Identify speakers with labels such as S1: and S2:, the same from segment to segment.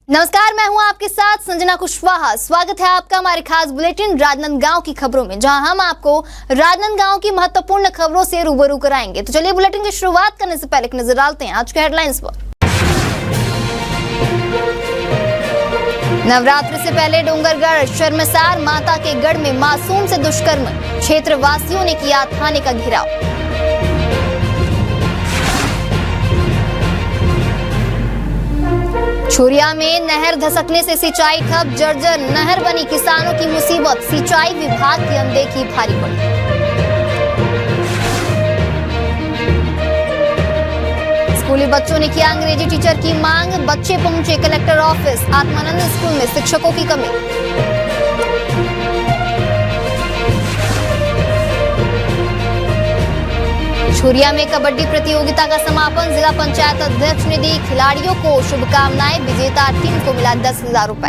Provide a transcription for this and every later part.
S1: नमस्कार, मैं हूं आपके साथ संजना कुशवाहा। स्वागत है आपका हमारे खास बुलेटिन राजनांदगांव की खबरों में, जहां हम आपको राजनांदगांव की महत्वपूर्ण खबरों से रूबरू कराएंगे। तो चलिए बुलेटिन की शुरुआत करने से पहले एक नजर डालते हैं आज के हेडलाइंस पर। नवरात्र से पहले डोंगरगढ़ शर्मसार माता के गढ़ में मासूम से दुष्कर्म, क्षेत्रवासियों ने किया थाने का घेराव। छुरिया में नहर धसकने से सिंचाई ठप, जर्जर नहर बनी किसानों की मुसीबत, सिंचाई विभाग की अनदेखी भारी पड़ी। स्कूली बच्चों ने किया अंग्रेजी टीचर की मांग, बच्चे पहुंचे कलेक्टर ऑफिस, आत्मानंद स्कूल में शिक्षकों की कमी। छुरिया में कबड्डी प्रतियोगिता का समापन, जिला पंचायत अध्यक्ष ने दी खिलाड़ियों को शुभकामनाएं, विजेता टीम को मिला 10,000 रुपए।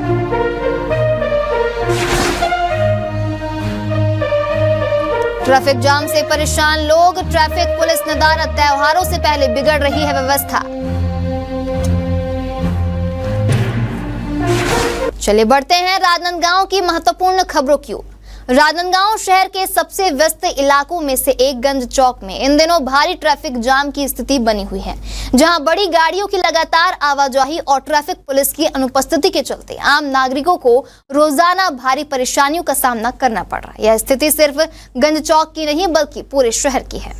S1: ट्रैफिक जाम से परेशान लोग, ट्रैफिक पुलिस नदारत, त्योहारों से पहले बिगड़ रही है व्यवस्था। चलिए बढ़ते हैं राजनांदगांव की महत्वपूर्ण खबरों की ओर। राजनांदगांव शहर के सबसे व्यस्त इलाकों में से एक गंज चौक में इन दिनों भारी ट्रैफिक जाम की स्थिति बनी हुई है, जहां बड़ी गाड़ियों की लगातार आवाजाही और ट्रैफिक पुलिस की अनुपस्थिति के चलते आम नागरिकों को रोजाना भारी परेशानियों का सामना करना पड़ रहा है। यह स्थिति सिर्फ गंज चौक की नहीं बल्कि पूरे शहर की है।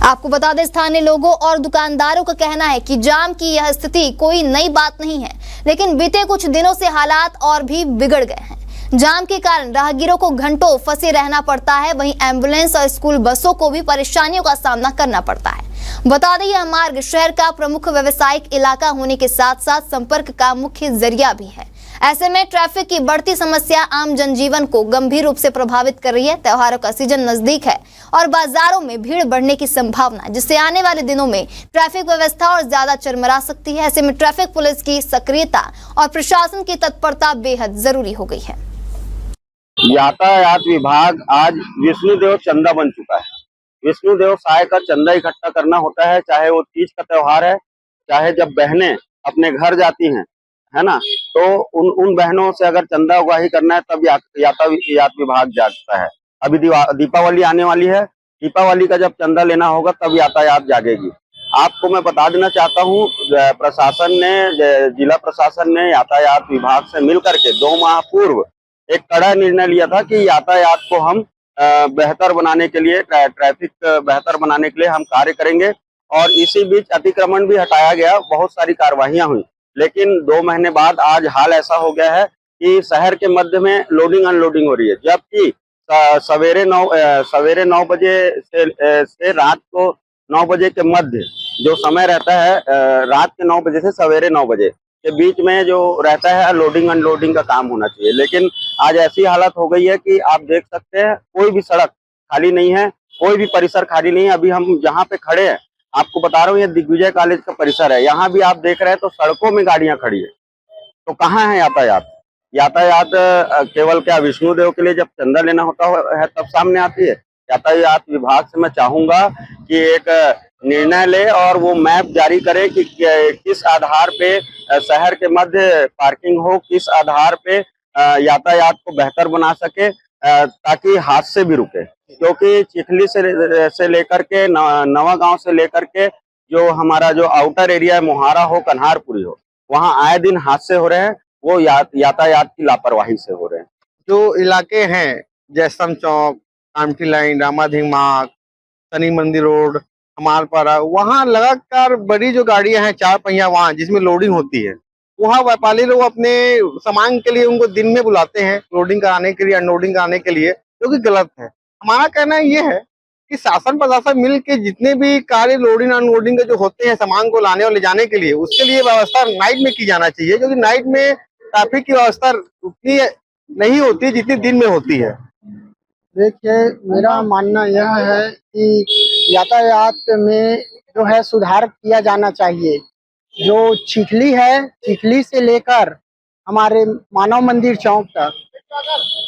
S1: आपको बता दें, स्थानीय लोगों और दुकानदारों का कहना है कि जाम की यह स्थिति कोई नई बात नहीं है, लेकिन बीते कुछ दिनों से हालात और भी बिगड़ गए हैं। जाम के कारण राहगीरों को घंटों फंसे रहना पड़ता है, वहीं एम्बुलेंस और स्कूल बसों को भी परेशानियों का सामना करना पड़ता है। बता दें, यह मार्ग शहर का प्रमुख व्यावसायिक इलाका होने के साथ साथ संपर्क का मुख्य जरिया भी है। ऐसे में ट्रैफिक की बढ़ती समस्या आम जनजीवन को गंभीर रूप से प्रभावित कर रही है। त्योहारों का सीजन नजदीक है और बाजारों में भीड़ बढ़ने की संभावना, जिससे आने वाले दिनों में ट्रैफिक व्यवस्था और ज्यादा चरमरा सकती है। ऐसे में ट्रैफिक पुलिस की सक्रियता और प्रशासन की तत्परता बेहद जरूरी हो गई है।
S2: यातायात विभाग आज विष्णुदेव चंदा बन चुका है। विष्णुदेव सहाय का चंदा इकट्ठा करना होता है, चाहे वो तीज का त्योहार है, चाहे जब बहनें अपने घर जाती हैं, है ना, तो उन बहनों से अगर चंदा उगाही करना है तब यातायात विभाग जागता है। अभी दीपावली आने वाली है, दीपावली का जब चंदा लेना होगा तब यातायात जागेगी। आपको मैं बता देना चाहता हूँ, जिला प्रशासन ने यातायात विभाग से मिलकर के 2 माह पूर्व एक कड़ा निर्णय लिया था कि यातायात को हम बेहतर बनाने के लिए, ट्रैफिक बेहतर बनाने के लिए हम कार्य करेंगे। और इसी बीच अतिक्रमण भी हटाया गया, बहुत सारी कार्रवाइयां हुई, लेकिन 2 महीने बाद आज हाल ऐसा हो गया है कि शहर के मध्य में लोडिंग अनलोडिंग हो रही है, जबकि सवेरे 9 बजे से रात को 9 बजे के मध्य जो समय रहता है, रात के 9 बजे से सवेरे 9 बजे के बीच में जो रहता है, लोडिंग अनलोडिंग का काम होना चाहिए। लेकिन आज ऐसी हालत हो गई है कि आप देख सकते हैं कोई भी सड़क खाली नहीं है, कोई भी परिसर खाली नहीं है। अभी हम जहाँ पे खड़े हैं, आपको बता रहा हूँ, ये दिग्विजय कॉलेज का परिसर है, यहाँ भी आप देख रहे हैं तो सड़कों में गाड़ियां खड़ी है। तो कहाँ है यातायात? यातायात केवल क्या विष्णुदेव के लिए जब चंदा लेना होता है तब सामने आती है? यातायात विभाग से मैं चाहूंगा कि एक निर्णय ले और वो मैप जारी करे कि किस आधार पे शहर के मध्य पार्किंग हो, किस आधार पे यातायात को बेहतर बना सके, ताकि हादसे भी रुके। क्योंकि चिखली से लेकर के नवा गांव से लेकर के जो हमारा जो आउटर एरिया है, मोहारा हो, कन्हारपुरी हो, वहाँ आए दिन हादसे हो रहे हैं, वो यातायात की लापरवाही से हो रहे हैं।
S3: जो इलाके हैं, जयस्तंभ चौक, कामठी लाइन, रामाधीन मार्ग, शनि मंदिर रोड, हमालपारा, वहाँ लगातार बड़ी जो गाड़ियां हैं 4 पहिया वाहन जिसमें लोडिंग होती है, वहाँ व्यापारी लोग अपने सामान के लिए उनको दिन में बुलाते हैं लोडिंग कराने के लिए, अनलोडिंग कराने के लिए, जो कि गलत है। हमारा कहना ये है कि शासन प्रशासन मिल के जितने भी कार्य लोडिंग अनलोडिंग के जो होते हैं सामान को लाने और ले जाने के लिए, उसके लिए व्यवस्था नाइट में की जाना चाहिए, क्योंकि नाइट में ट्रैफिक की व्यवस्था उतनी नहीं होती जितनी दिन में होती है।
S4: देखिए, मेरा मानना यह है कि यातायात में जो है सुधार किया जाना चाहिए। जो चिखली है, चिखली से लेकर हमारे मानव मंदिर चौक तक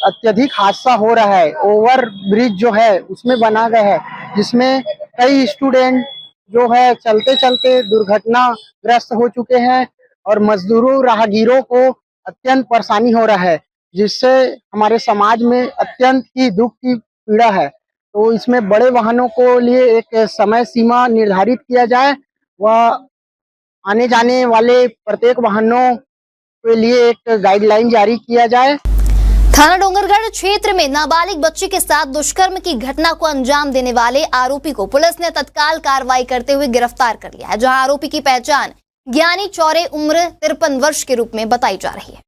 S4: अत्यधिक हादसा हो रहा है। ओवर ब्रिज जो है उसमें बना गया है, जिसमें कई स्टूडेंट जो है चलते चलते दुर्घटनाग्रस्त हो चुके हैं और मजदूरों राहगीरों को अत्यंत परेशानी हो रहा है, जिससे हमारे समाज में अत्यंत ही दुख की पीड़ा है। तो इसमें बड़े वाहनों को लिए एक समय सीमा निर्धारित किया जाए व आने जाने वाले प्रत्येक वाहनों के लिए एक गाइडलाइन जारी किया जाए।
S1: थाना डोंगरगढ़ क्षेत्र में नाबालिग बच्ची के साथ दुष्कर्म की घटना को अंजाम देने वाले आरोपी को पुलिस ने तत्काल कार्रवाई करते हुए गिरफ्तार कर लिया है, जहां आरोपी की पहचान ज्ञानी चौरे उम्र 53 वर्ष के रूप में बताई जा रही है।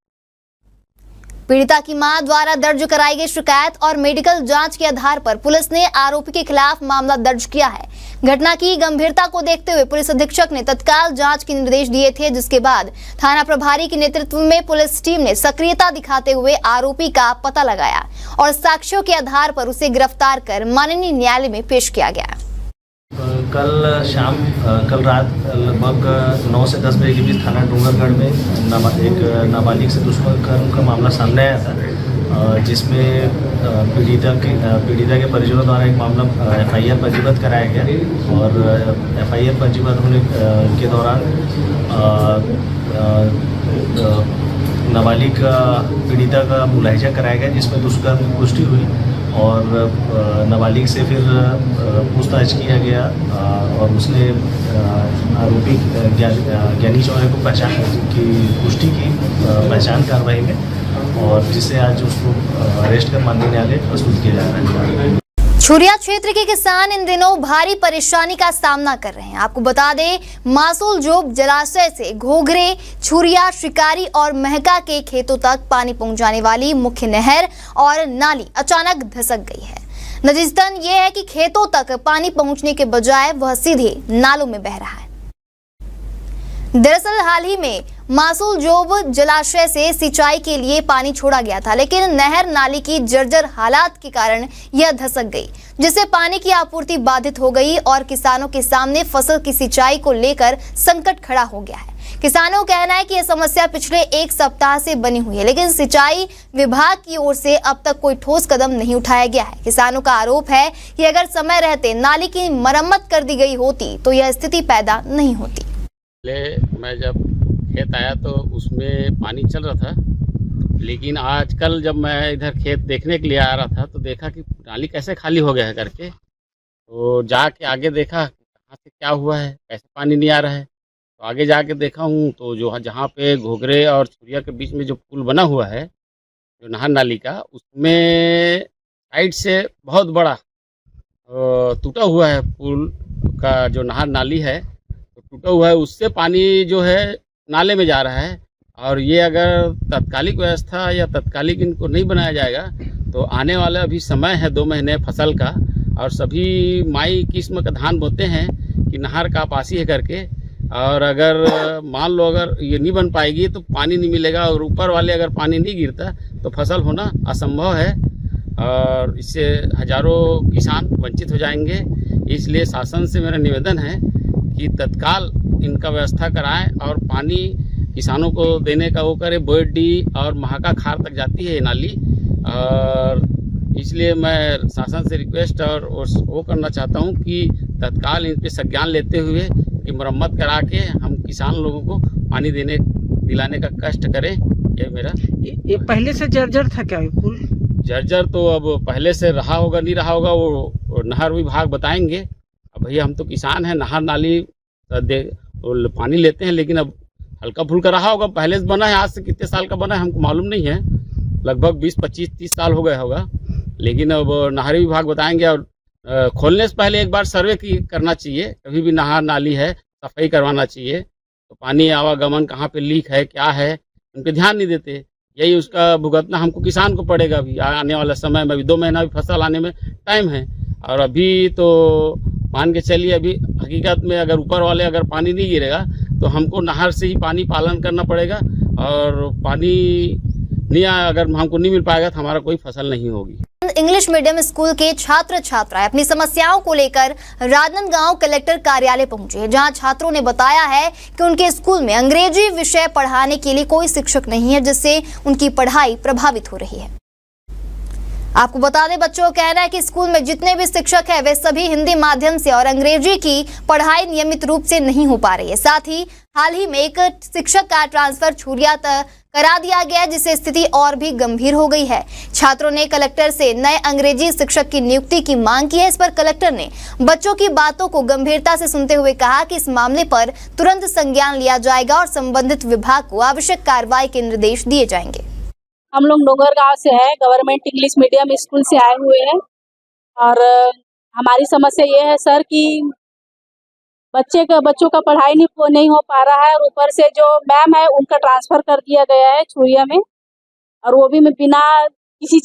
S1: पीड़िता की मां द्वारा दर्ज कराई गई शिकायत और मेडिकल जांच के आधार पर पुलिस ने आरोपी के खिलाफ मामला दर्ज किया है। घटना की गंभीरता को देखते हुए पुलिस अधीक्षक ने तत्काल जांच के निर्देश दिए थे, जिसके बाद थाना प्रभारी के नेतृत्व में पुलिस टीम ने सक्रियता दिखाते हुए आरोपी का पता लगाया और साक्ष्यों के आधार पर उसे गिरफ्तार कर माननीय न्यायालय में पेश किया गया।
S5: कल रात लगभग 9 से 10 बजे के बीच थाना डोंगरगढ़ में एक नाबालिग से दुष्कर्म का मामला सामने आया था, जिसमें पीड़िता के परिजनों द्वारा एक मामला FIR पंजीबद्ध कराया गया और FIR पंजीबद्ध होने के दौरान नाबालिग पीड़िता का मुलाहिजा कराया गया, जिसमें दुष्कर्म की पुष्टि हुई और नाबालिग से फिर पूछताछ किया गया और उसने आरोपी ज्ञानी चौरे को पहचान की पुष्टि की पहचान कार्रवाई में, और जिससे आज उसको अरेस्ट कर माननीय न्यायालय प्रस्तुत किया जा रहा है।
S1: छुरिया क्षेत्र के किसान इन दिनों भारी परेशानी का सामना कर रहे हैं। आपको बता दें, मासूल जोब जलाशय से घोघरे, छुरिया, शिकारी और महका के खेतों तक पानी पहुंचाने वाली मुख्य नहर और नाली अचानक धसक गई है। नतीजतन ये है कि खेतों तक पानी पहुंचने के बजाय वह सीधे नालों में बह रहा है। दरअसल हाल ही में मासूल जोब जलाशय से सिंचाई के लिए पानी छोड़ा गया था, लेकिन नहर नाली की जर्जर हालात के कारण यह धसक गई, जिससे पानी की आपूर्ति बाधित हो गई और किसानों के सामने फसल की सिंचाई को लेकर संकट खड़ा हो गया है। किसानों का कहना है कि यह समस्या पिछले 1 सप्ताह से बनी हुई है, लेकिन सिंचाई विभाग की ओर से अब तक कोई ठोस कदम नहीं उठाया गया है। किसानों का आरोप है कि अगर समय रहते नाली की मरम्मत कर दी गई होती तो यह स्थिति पैदा नहीं होती।
S6: मैं जब खेत आया तो उसमें पानी चल रहा था, लेकिन आजकल जब मैं इधर खेत देखने के लिए आ रहा था तो देखा कि नाली कैसे खाली हो गया है करके, तो जाके आगे देखा कहाँ से क्या हुआ है, कैसे पानी नहीं आ रहा है। तो आगे जाके देखा हूँ तो जो जहाँ पे घोघरे और छुरिया के बीच में जो पुल बना हुआ है, जो नहर नाली का, उसमें साइड से बहुत बड़ा टूटा हुआ है पुल का, जो नहर नाली है टूटा हुआ है, उससे पानी जो है नाले में जा रहा है। और ये अगर तत्कालिक व्यवस्था या तत्कालिक इनको नहीं बनाया जाएगा तो आने वाला अभी समय है 2 महीने फसल का, और सभी माई किस्म का धान बोते हैं कि नहर का पासी है करके, और अगर मान लो अगर ये नहीं बन पाएगी तो पानी नहीं मिलेगा और ऊपर वाले अगर पानी नहीं गिरता तो फसल होना असंभव है और इससे हजारों किसान वंचित हो जाएंगे। इसलिए शासन से मेरा निवेदन है कि तत्काल इनका व्यवस्था कराएं और पानी किसानों को देने का वो करे। बोयडी और महाका खार तक जाती है ये नाली, और इसलिए मैं शासन से रिक्वेस्ट और वो करना चाहता हूं कि तत्काल इन पे संज्ञान लेते हुए कि मरम्मत करा के हम किसान लोगों को पानी दिलाने का कष्ट करें। ये मेरा
S7: ये पहले से जर्जर था क्या ये पुल?
S6: जर्जर तो अब पहले से रहा होगा नहीं रहा होगा वो नहर विभाग बताएंगे। अब भैया हम तो किसान हैं, नहर नाली पानी लेते हैं, लेकिन अब हल्का फुल्का रहा होगा, पहले से बना है। आज से कितने साल का बना है हमको मालूम नहीं है, लगभग 20, 25, 30 साल हो गया होगा, लेकिन अब नहरी विभाग बताएंगे। और खोलने से पहले एक बार सर्वे करना चाहिए, कभी भी नहर नाली है सफाई करवाना चाहिए। तो पानी आवागमन कहाँ पे लीक है क्या है उन पर ध्यान नहीं देते, यही उसका भुगतना हमको किसान को पड़ेगा। अभी आने वाला समय में अभी 2 महीना भी फसल आने में टाइम है, और अभी तो मान के चलिए अभी हकीकत में अगर ऊपर वाले अगर पानी नहीं गिरेगा तो हमको नहर से ही पानी पालन करना पड़ेगा, और पानी नहीं अगर हमको नहीं मिल पाएगा तो हमारा कोई फसल नहीं होगी।
S1: इंग्लिश मीडियम स्कूल के छात्र छात्राएं अपनी समस्याओं को लेकर राजनांदगांव कलेक्टर कार्यालय पहुंचे, जहां छात्रों ने बताया है कि उनके स्कूल में अंग्रेजी विषय पढ़ाने के लिए कोई शिक्षक नहीं है, जिससे उनकी पढ़ाई प्रभावित हो रही है। आपको बता दें, बच्चों का कहना है कि स्कूल में जितने भी शिक्षक हैं वे सभी हिंदी माध्यम से और अंग्रेजी की पढ़ाई नियमित रूप से नहीं हो पा रही है। साथ ही हाल ही में एक शिक्षक का ट्रांसफर छुरिया तक करा दिया गया, जिससे स्थिति और भी गंभीर हो गई है। छात्रों ने कलेक्टर से नए अंग्रेजी शिक्षक की नियुक्ति की मांग की है। इस पर कलेक्टर ने बच्चों की बातों को गंभीरता से सुनते हुए कहा कि इस मामले पर तुरंत संज्ञान लिया जाएगा और संबंधित विभाग को आवश्यक कार्रवाई के निर्देश दिए जाएंगे।
S8: हम लोग डोंगर गांव से हैं, गवर्नमेंट इंग्लिश मीडियम स्कूल से आए हुए हैं और हमारी समस्या ये है सर कि बच्चों का पढ़ाई नहीं हो पा रहा है और ऊपर से जो मैम है उनका ट्रांसफर कर दिया गया है छुरिया में, और वो भी बिना किसी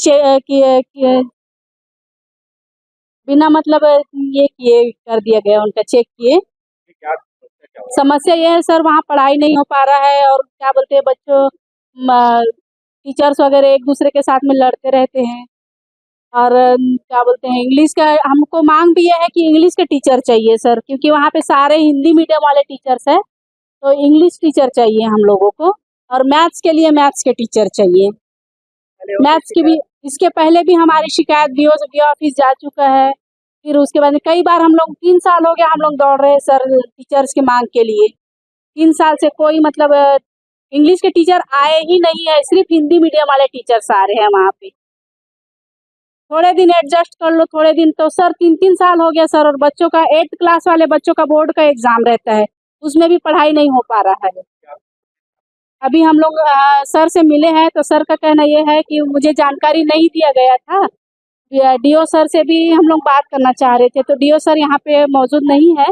S8: बिना मतलब ये किए कर दिया गया, उनका चेक किए। समस्या ये है सर, वहाँ पढ़ाई नहीं हो पा रहा है और क्या बोलते हैं बच्चों टीचर्स वगैरह एक दूसरे के साथ में लड़ते रहते हैं। और क्या बोलते हैं इंग्लिश का हमको मांग भी ये है कि इंग्लिश के टीचर चाहिए सर, क्योंकि वहाँ पे सारे हिंदी मीडियम वाले टीचर्स हैं, तो इंग्लिश टीचर चाहिए हम लोगों को। और मैथ्स के लिए मैथ्स के टीचर चाहिए। मैथ्स की भी इसके पहले भी हमारी शिकायत BO ऑफिस जा चुका है। फिर उसके बाद कई बार हम लोग 3 साल हो गया हम लोग दौड़ रहे हैं सर टीचर्स की मांग के लिए। 3 साल से कोई मतलब इंग्लिश के टीचर आए ही नहीं है, सिर्फ हिंदी मीडियम वाले टीचर्स आ रहे हैं वहाँ पे। थोड़े दिन एडजस्ट कर लो, थोड़े दिन तो सर 3-3 साल हो गया सर। और बच्चों का 8th क्लास वाले बच्चों का बोर्ड का एग्जाम रहता है, उसमें भी पढ़ाई नहीं हो पा रहा है। अभी हम लोग सर से मिले हैं तो सर का कहना ये है कि मुझे जानकारी नहीं दिया गया था। DO सर से भी हम लोग बात करना चाह रहे थे, तो DO सर यहाँ पे मौजूद नहीं है,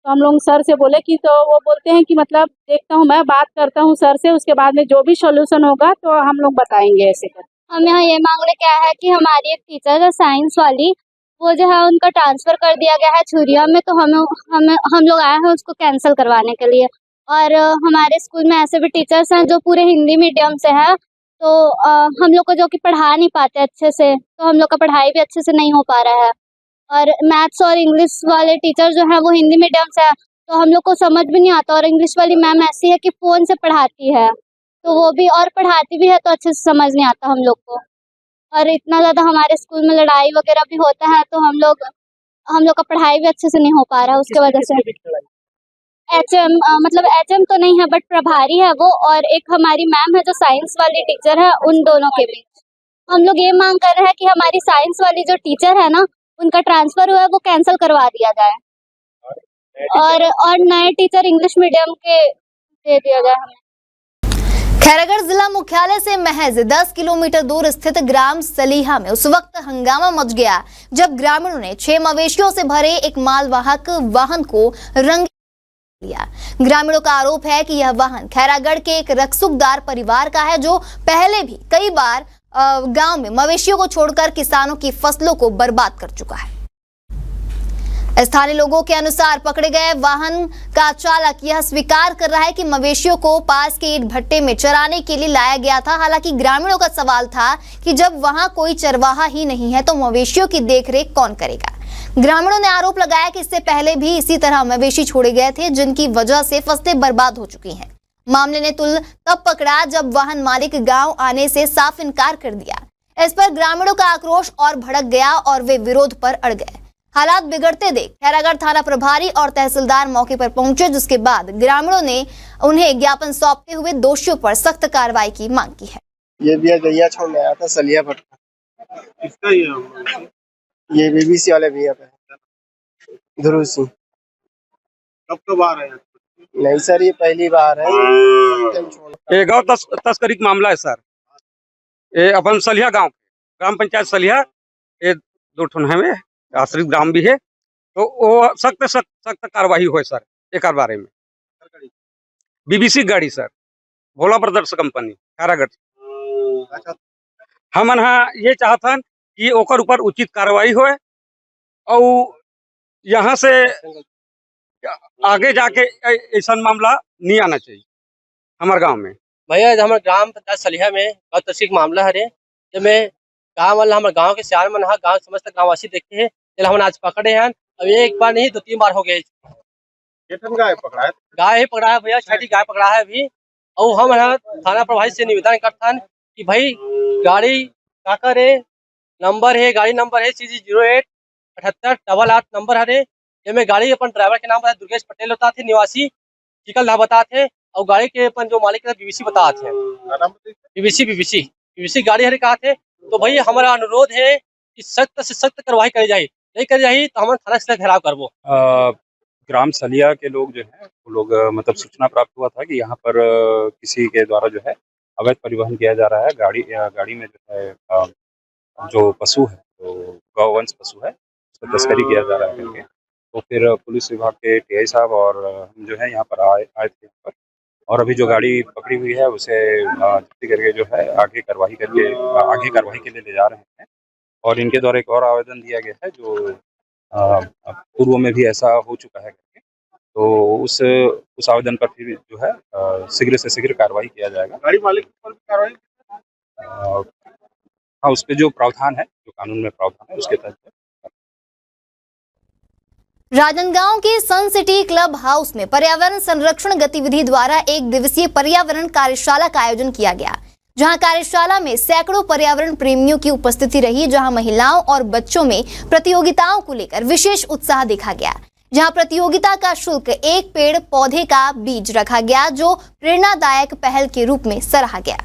S8: तो हम लोग सर से बोले कि, तो वो बोलते हैं कि मतलब देखता हूँ, मैं बात करता हूँ सर से, उसके बाद में जो भी सॉल्यूशन होगा तो हम लोग बताएंगे ऐसे कर।
S9: हम यहाँ ये मांग रहे क्या है कि हमारी एक टीचर है साइंस वाली, वो जो है उनका ट्रांसफ़र कर दिया गया है छुरिया में, तो हम लोग आए हैं उसको कैंसिल करवाने के लिए। और हमारे स्कूल में ऐसे भी टीचर्स हैं जो पूरे हिंदी मीडियम से हैं, तो हम लोग को जो कि पढ़ा नहीं पाते अच्छे से, तो हम लोग का पढ़ाई भी अच्छे से नहीं हो पा रहा है। और मैथ्स और इंग्लिश वाले टीचर जो हैं वो हिंदी मीडियम से हैं, तो हम लोग को समझ भी नहीं आता। और इंग्लिश वाली मैम ऐसी है कि फ़ोन से पढ़ाती है, तो वो भी और पढ़ाती भी है तो अच्छे से समझ नहीं आता हम लोग को। और इतना ज़्यादा हमारे स्कूल में लड़ाई वगैरह भी होता है, तो हम लोग का पढ़ाई भी अच्छे से नहीं हो पा रहा है उसके वजह से। HM मतलब HM तो नहीं है बट प्रभारी है वो, और एक हमारी मैम है जो साइंस वाली टीचर है, उन दोनों के बीच हम लोग ये मांग कर रहे हैं कि हमारी साइंस वाली जो टीचर है ना, उनका ट्रांसफ़र हुआ है वो कैंसिल करवा दिया जाए, और नए टीचर इंग्लिश मीडियम के दे दिया जाए हमें।
S1: खैरागढ़ जिला मुख्यालय से महज 10 किलोमीटर दूर स्थित ग्राम सलीहा में उस वक्त हंगामा मच गया जब ग्रामीणों ने 6 मवेशियों से भरे एक मालवाहक वाहन को रंग लिया। ग्रामीणों का आरोप है कि यह वाहन खैरागढ़ के एक रकसूखदार परिवार का है, जो पहले भी कई बार गांव में मवेशियों को छोड़कर किसानों की फसलों को बर्बाद कर चुका है। स्थानीय लोगों के अनुसार पकड़े गए वाहन का चालक यह स्वीकार कर रहा है कि मवेशियों को पास के ईंट भट्टे में चराने के लिए लाया गया था। हालांकि ग्रामीणों का सवाल था कि जब वहां कोई चरवाहा ही नहीं है तो मवेशियों की देखरेख कौन करेगा। ग्रामीणों ने आरोप लगाया कि इससे पहले भी इसी तरह मवेशी छोड़े गए थे, जिनकी वजह से फसलें बर्बाद हो चुकी हैं। मामले ने तुल तब पकड़ा जब वाहन मालिक गांव आने से साफ इनकार कर दिया। इस पर ग्रामीणों का आक्रोश और भड़क गया और वे विरोध पर अड़ गए। हालात बिगड़ते देख खैरागढ़ थाना प्रभारी और तहसीलदार मौके पर पहुंचे, जिसके बाद ग्रामीणों ने उन्हें ज्ञापन सौंपते हुए दोषियों पर सख्त कार्रवाई की मांग की है।
S10: ये भैया गैया छोड़ने आया था सलिया भट्टा।
S3: किसका
S10: ये BBC वाले भैया का ध्रुव सिंह।
S3: कब आ रहे हैं?
S10: नहीं सर, ये पहली बार है।
S11: ये गौ तस्करी का मामला है सर। ये अपन सलिया गांव ग्राम पंचायत सलिया, ये 2 ठन है में आश्रित ग्राम भी है, तो वो सख्त कार्रवाई हो सर एक बारे में। BBC गाड़ी सर, भोला ब्रदर्स कंपनी खैरागढ़। हम ये चाहतन कि ओकर ऊपर उचित कार्रवाई हो और यहाँ से आगे जाके ऐसा मामला नहीं आना चाहिए हमारे गांव में।
S12: भैया हमारे ग्राम पंचायत सलिया में गौ तस्करी का मामला है, जब गाँव वाला हमारे गाँव के सियार मन गाँव समस्त गाँववासी देखे हैं, चल हम आज पकड़े हैं। अब एक बार नहीं 2-3 बार हो गए।
S3: गाय पकड़ा है?
S12: गाय ही पकड़ा है भैया, 6ठी गाय पकड़ा है अभी। और हम थाना प्रभारी से निवेदन करता है कि भाई गाड़ी का करे नंबर है, गाड़ी नंबर है CG08 7888 नंबर हरे। ये में गाड़ी अपन ड्राइवर के नाम है दुर्गेश पटेल होता थे, निवासी चिकल धा बता थे, और गाड़ी के अपन जो मालिक है BBC बता थे, BBC गाड़ी हरे कहा थे। तो भाई हमारा अनुरोध है कि सख्त से सख्त कार्रवाई करी जाए, नहीं करी जाए तो हम थाना से घेराव करबो।
S13: ग्राम सलिया के लोग जो हैं वो लोग मतलब सूचना प्राप्त हुआ था कि यहाँ पर किसी के द्वारा जो है अवैध परिवहन किया जा रहा है। गाड़ी में जो है जो पशु है, तो गौवंश पशु है, उसका तस्करी किया जा रहा है करके। तो फिर पुलिस विभाग के TI साहब और हम जो है यहाँ पर आए थे यहाँ पर, और अभी जो गाड़ी पकड़ी हुई है उसे जब्ती करके जो है आगे कार्रवाई के लिए ले जा रहे हैं। और इनके द्वारा एक और आवेदन दिया गया है जो पूर्व में भी ऐसा हो चुका है करके, तो उस आवेदन पर फिर जो है शीघ्र से शीघ्र कार्रवाई किया जाएगा। गाड़ी मालिक पर भी कार्रवाई, हाँ, उस पे जो प्रावधान है, जो कानून में प्रावधान है उसके तहत।
S1: राजनांदगांव के सन सिटी क्लब हाउस में पर्यावरण संरक्षण गतिविधि द्वारा एक दिवसीय पर्यावरण कार्यशाला का आयोजन किया गया, जहां कार्यशाला में सैकड़ों पर्यावरण प्रेमियों की उपस्थिति रही, जहां महिलाओं और बच्चों में प्रतियोगिताओं को लेकर विशेष उत्साह देखा गया। जहां प्रतियोगिता का शुल्क एक पेड़ पौधे का बीज रखा गया, जो प्रेरणादायक पहल के रूप में सराहा गया।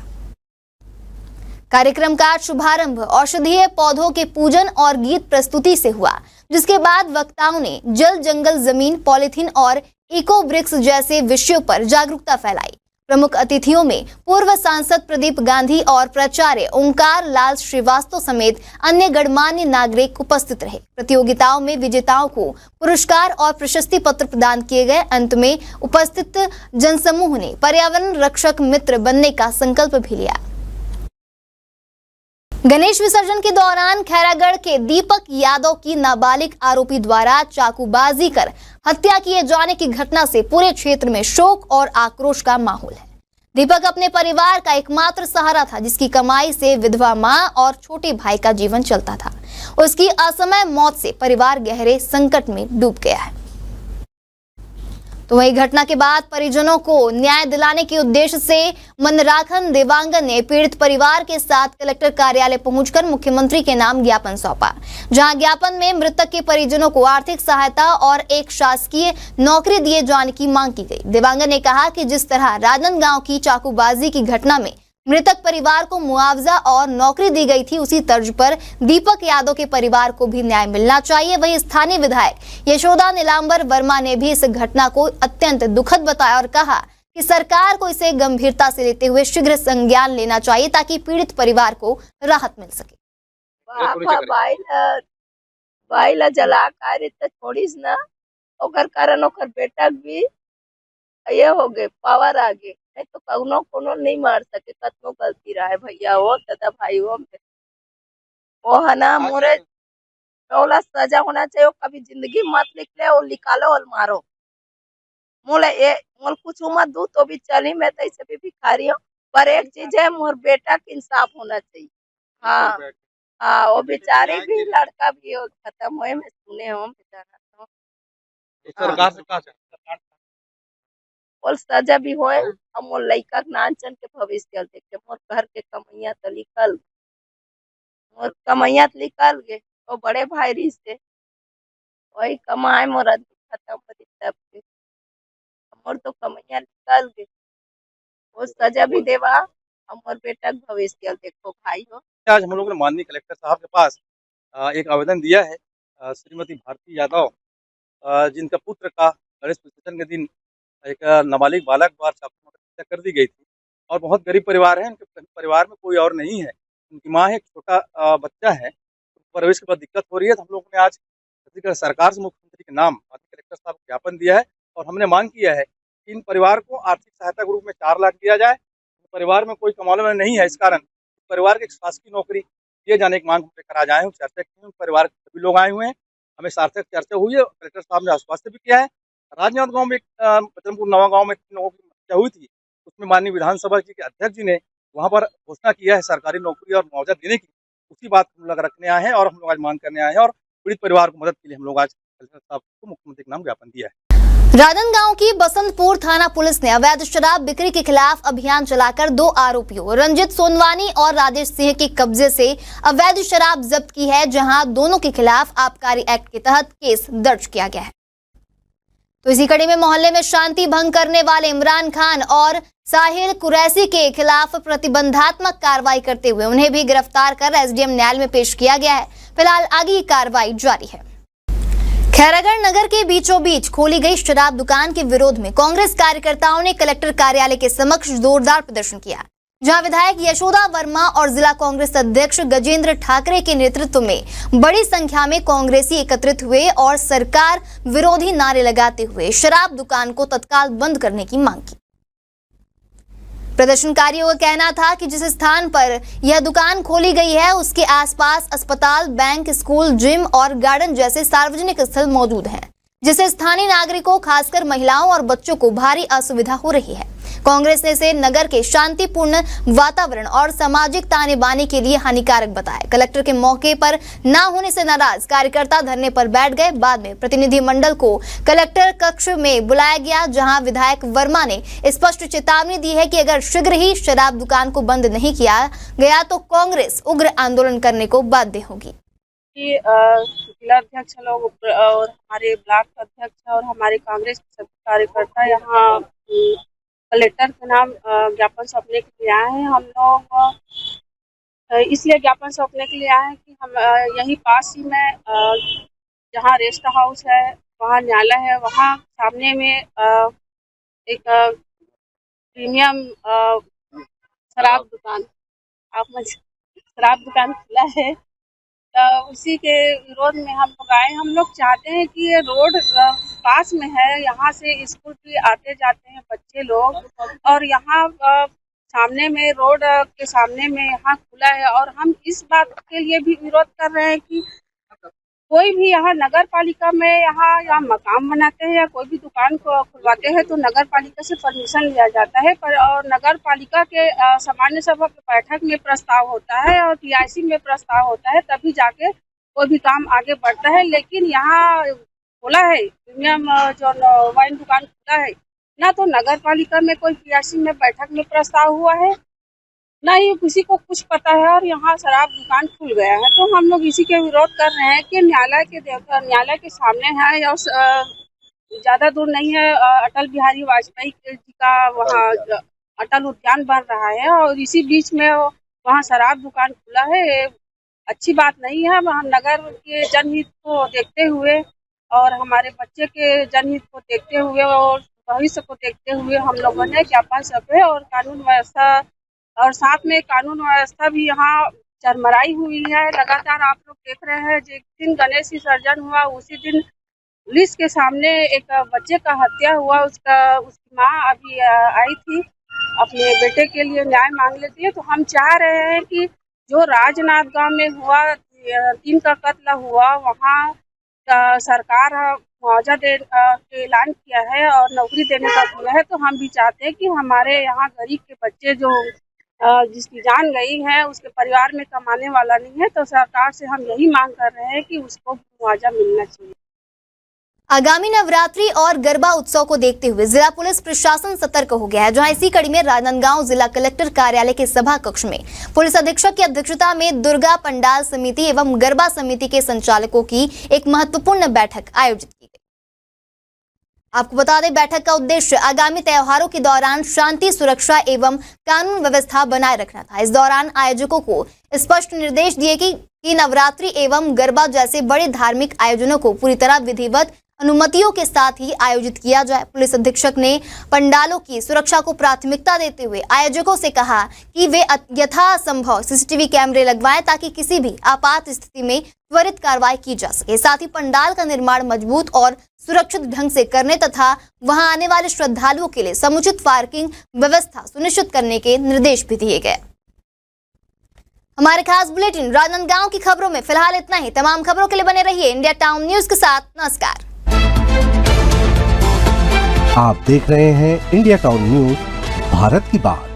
S1: कार्यक्रम का शुभारंभ औषधीय पौधों के पूजन और गीत प्रस्तुति से हुआ, जिसके बाद वक्ताओं ने जल, जंगल, जमीन, पॉलिथीन और इको ब्रिक्स जैसे विषयों पर जागरूकता फैलाई। प्रमुख अतिथियों में पूर्व सांसद प्रदीप गांधी और प्राचार्य ओंकार लाल श्रीवास्तव समेत अन्य गणमान्य नागरिक उपस्थित रहे। प्रतियोगिताओं में विजेताओं को पुरस्कार और प्रशस्ति पत्र प्रदान किए गए। अंत में उपस्थित जनसमूह ने पर्यावरण रक्षक मित्र बनने का संकल्प भी लिया। गणेश विसर्जन के दौरान खैरागढ़ के दीपक यादव की नाबालिग आरोपी द्वारा चाकूबाजी कर हत्या किए जाने की घटना से पूरे क्षेत्र में शोक और आक्रोश का माहौल है। दीपक अपने परिवार का एकमात्र सहारा था, जिसकी कमाई से विधवा मां और छोटे भाई का जीवन चलता था। उसकी असमय मौत से परिवार गहरे संकट में डूब गया है। तो वही घटना के बाद परिजनों को न्याय दिलाने के उद्देश्य से मंदराखन देवांगन ने पीड़ित परिवार के साथ कलेक्टर कार्यालय पहुंचकर मुख्यमंत्री के नाम ज्ञापन सौंपा, जहां ज्ञापन में मृतक के परिजनों को आर्थिक सहायता और एक शासकीय नौकरी दिए जाने की मांग की गई। देवांगन ने कहा कि जिस तरह राजनांदगांव की चाकूबाजी की घटना में मृतक परिवार को मुआवजा और नौकरी दी गई थी, उसी तर्ज पर दीपक यादव के परिवार को भी न्याय मिलना चाहिए। वहीं स्थानीय विधायक यशोदा नीलांबर वर्मा ने भी इस घटना को अत्यंत दुखद बताया और कहा कि सरकार को इसे गंभीरता से लेते हुए शीघ्र संज्ञान लेना चाहिए, ताकि पीड़ित परिवार को राहत मिल सके।
S14: बाइला जला कार्य छोड़ीस ना, ओकर कारण ओकर बेटा भी ये हो गए, पावर आ गए, नहीं तो कौनो कोनो नहीं मार सके। कतनो गलती रहा है भैया हो दादा भाई हो, वो है ना मोरे ओला सजा होना चाहिए। कभी जिंदगी मत निकले और निकालो और मारो। मोले कुछ मत दू तो भी चली, मैं तो ऐसे भी भिखारी हूँ, पर एक चीज है, मोर बेटा के इंसाफ होना चाहिए। हाँ हाँ, वो बेचारे भी लड़का भी खत्म हुए, मैं सुने हो बेचारा। सरकार से कहा और सजा भी होए, हम मोर लइका नानचन के भविष्य देखे। मोर घर के कमैया तो निकल, मोर कमैया निकल गए, वो बड़े भाई से वही कमाए, मोर खत्म हो तब के मोर तो कमैया निकल गए। वो सजा भी देवा, मोर बेटा भविष्य देखो भाई हो।
S15: आज हम लोगों ने माननीय कलेक्टर साहब के पास एक आवेदन दिया है। श्रीमती भारती यादव, जिनका पुत्र का गणेश विसर्जन के दिन एक नाबालिग बालक द्वारा चाकू हत्या कर दी गई थी, और बहुत गरीब परिवार है, उनके परिवार में कोई और नहीं है, उनकी माँ है, एक छोटा बच्चा है, परवरिश के बाद दिक्कत हो रही है। तो हम लोगों ने आज छत्तीसगढ़ सरकार से मुख्यमंत्री के नाम माननीय कलेक्टर साहब को ज्ञापन दिया है, और हमने मांग किया है कि इन परिवार को आर्थिक सहायता के रूप में 4 लाख दिया जाए। परिवार में कोई कमाने वाला नहीं है, इस कारण परिवार की शासकीय नौकरी दिए जाने की मांग हम लेकर आज आए हैं। चर्चा की है, परिवार के सभी लोग आए हुए हैं, हमें सार्थक चर्चा हुई है। कलेक्टर साहब ने आश्वासन भी किया है। राजनांदगांव में बचनपुर नवा गांव में 3 लोगों की हत्या हुई थी, उसमें माननीय विधानसभा जी के अध्यक्ष जी ने वहां पर घोषणा किया है सरकारी नौकरी और मुआवजा देने की। उसी बात को हम लोग रखने आए हैं, और हम लोग आज मांग करने आए हैं, और पीड़ित परिवार को मदद के लिए हम लोग आज कलेक्टर साहब को मुख्यमंत्री के नाम ज्ञापन दिया है।
S1: राजनांदगांव की बसंतपुर थाना पुलिस ने अवैध शराब बिक्री के खिलाफ अभियान चलाकर 2 आरोपियों रंजित सोनवानी और राजेश सिंह के कब्जे से अवैध शराब जब्त की है, जहां दोनों के खिलाफ आबकारी एक्ट के तहत केस दर्ज किया गया है। तो इसी कड़ी में मोहल्ले में शांति भंग करने वाले इमरान खान और साहिल कुरैशी के खिलाफ प्रतिबंधात्मक कार्रवाई करते हुए उन्हें भी गिरफ्तार कर एसडीएम न्यायालय में पेश किया गया है। फिलहाल आगे की कार्रवाई जारी है। खैरागढ़ नगर के बीचों बीच खोली गई शराब दुकान के विरोध में कांग्रेस कार्यकर्ताओं ने कलेक्टर कार्यालय के समक्ष जोरदार प्रदर्शन किया, जहां विधायक यशोदा वर्मा और जिला कांग्रेस अध्यक्ष गजेंद्र ठाकरे के नेतृत्व में बड़ी संख्या में कांग्रेसी एकत्रित हुए और सरकार विरोधी नारे लगाते हुए शराब दुकान को तत्काल बंद करने की मांग की। प्रदर्शनकारियों का कहना था कि जिस स्थान पर यह दुकान खोली गई है उसके आसपास अस्पताल, बैंक, स्कूल, जिम और गार्डन जैसे सार्वजनिक स्थल मौजूद हैं, जिससे स्थानीय नागरिकों खासकर महिलाओं और बच्चों को भारी असुविधा हो रही है। कांग्रेस ने इसे नगर के शांतिपूर्ण वातावरण और सामाजिक ताने बाने के लिए हानिकारक बताया। कलेक्टर के मौके पर न होने से नाराज कार्यकर्ता धरने पर बैठ गए। बाद में प्रतिनिधिमंडल को कलेक्टर कक्ष में बुलाया गया, जहां विधायक वर्मा ने स्पष्ट चेतावनी दी है कि अगर शीघ्र ही शराब दुकान को बंद नहीं किया गया तो कांग्रेस उग्र आंदोलन करने को बाध्य होगी।
S16: जिला अध्यक्ष लोग और हमारे ब्लॉक अध्यक्ष और हमारे कांग्रेस के सभी कार्यकर्ता यहाँ कलेक्टर के नाम ज्ञापन सौंपने के लिए आए हैं। हम लोग इसलिए ज्ञापन सौंपने के लिए आए हैं कि हम यहीं पास ही में जहाँ रेस्ट हाउस है, वहाँ न्यायालय है, वहाँ सामने में एक प्रीमियम शराब दुकान खुला है। उसी के विरोध में हम लोग आए। हम लोग चाहते हैं कि ये रोड पास में है, यहाँ से स्कूल भी आते जाते हैं बच्चे लोग, और यहाँ सामने में रोड के सामने में यहाँ खुला है। और हम इस बात के लिए भी विरोध कर रहे हैं कि कोई भी यहाँ नगर पालिका में यहाँ मकान बनाते हैं या कोई भी दुकान को खुलवाते हैं तो नगर पालिका से परमिशन लिया जाता है, और नगर पालिका के सामान्य सभा की बैठक में प्रस्ताव होता है और टीआईसी में प्रस्ताव होता है, तभी जाके कोई भी काम आगे बढ़ता है। लेकिन यहाँ खुला है प्रीमियम जो वाइन दुकान खुला है, ना तो नगर पालिका में कोई टीआईसी में बैठक में प्रस्ताव हुआ है, ना ही किसी को कुछ पता है, और यहाँ शराब दुकान खुल गया है। तो हम लोग इसी के विरोध कर रहे हैं कि न्यायालय के सामने है और ज़्यादा दूर नहीं है, अटल बिहारी वाजपेयी जी का वहाँ अटल उद्यान बन रहा है और इसी बीच में वहाँ शराब दुकान खुला है। अच्छी बात नहीं है। हम नगर के जनहित को देखते हुए और हमारे बच्चे के जनहित को देखते हुए और भविष्य को देखते हुए हम लोगों ने ज्ञापन सौंपे, और कानून व्यवस्था और साथ में कानून व्यवस्था भी यहाँ चरमराई हुई है। लगातार आप लोग देख रहे हैं, जिस दिन गणेश विसर्जन हुआ उसी दिन पुलिस के सामने एक बच्चे का हत्या हुआ। उसकी माँ अभी आई थी अपने बेटे के लिए न्याय मांग लेती है। तो हम चाह रहे हैं कि जो राजनांदगांव में हुआ 3 का कत्ल हुआ, वहाँ सरकार मुआवजा के ऐलान किया है और नौकरी देने का किया है। तो हम भी चाहते हैं कि हमारे यहाँ गरीब के बच्चे जो जिसकी जान गई है उसके परिवार में कमाने वाला नहीं है, तो सरकार से हम यही मांग कर रहे हैं कि उसको मुआवजा मिलना चाहिए।
S1: आगामी नवरात्रि और गरबा उत्सव को देखते हुए जिला पुलिस प्रशासन सतर्क हो गया है, जहां इसी कड़ी में राजनांदगांव जिला कलेक्टर कार्यालय के सभा कक्ष में पुलिस अधीक्षक की अध्यक्षता में दुर्गा पंडाल समिति एवं गरबा समिति के संचालकों की एक महत्वपूर्ण बैठक आयोजित की गई। आपको बता दें, बैठक का उद्देश्य आगामी त्योहारों के दौरान शांति, सुरक्षा एवं कानून व्यवस्था बनाए रखना था। इस दौरान आयोजकों को स्पष्ट निर्देश दिए कि नवरात्रि एवं गरबा जैसे बड़े धार्मिक आयोजनों को पूरी तरह विधिवत अनुमतियों के साथ ही आयोजित किया जाए। पुलिस अधीक्षक ने पंडालों की सुरक्षा को प्राथमिकता देते हुए आयोजकों से कहा कि वे यथासंभव सीसीटीवी कैमरे लगवाएं, ताकि किसी भी आपात स्थिति में त्वरित कार्रवाई की जा सके। साथ ही पंडाल का निर्माण मजबूत और सुरक्षित ढंग से करने तथा वहां आने वाले श्रद्धालुओं के लिए समुचित पार्किंग व्यवस्था सुनिश्चित करने के निर्देश भी दिए गए। हमारे खास बुलेटिन राजनांदगांव की खबरों में फिलहाल इतना ही। तमाम खबरों के लिए बने रहिए इंडिया टाउन न्यूज के साथ। नमस्कार।
S17: आप देख रहे हैं इंडिया टाउन न्यूज, भारत की बात।